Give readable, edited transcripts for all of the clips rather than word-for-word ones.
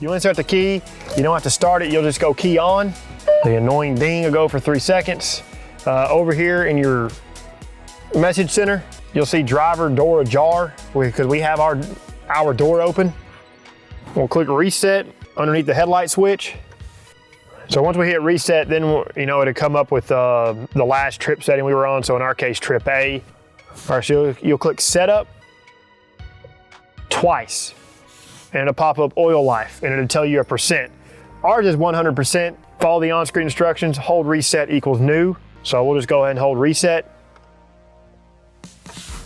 You insert the key, you don't have to start it, you'll just go key on. The annoying ding will go for 3 seconds. Over here in your message center, you'll see driver door ajar because we have our door open. We'll click reset underneath the headlight switch. So once we hit reset, then it'll come up with the last trip setting we were on. So in our case, trip A. All right, so you'll click setup twice and it'll pop up oil life and it'll tell you a percent. Ours is 100%. Follow the on-screen instructions, hold reset equals new. So we'll just go ahead and hold reset.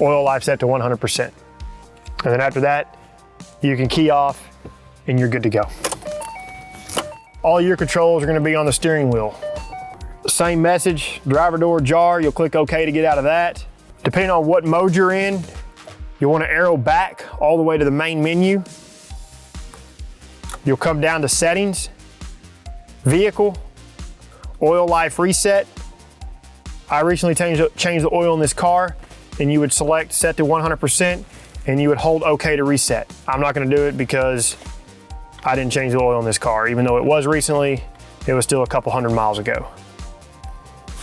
Oil life set to 100%. And then after that, you can key off and you're good to go. All your controls are gonna be on the steering wheel. Same message, driver door ajar, you'll click OK to get out of that. Depending on what mode you're in, you'll wanna arrow back all the way to the main menu. You'll come down to settings, vehicle, oil life reset. I recently changed the oil in this car, and you would select set to 100% and you would hold OK to reset. I'm not gonna do it because I didn't change the oil in this car. Even though it was recently, it was still a couple hundred miles ago.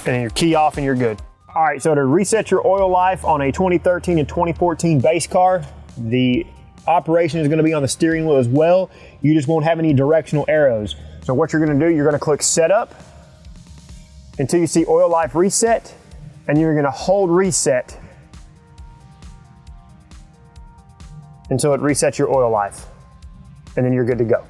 And your key off and you're good. All right, so to reset your oil life on a 2013 and 2014 base car, the operation is gonna be on the steering wheel as well. You just won't have any directional arrows. So what you're gonna do, you're gonna click setup until you see oil life reset, and you're gonna hold reset until it resets your oil life. And then you're good to go.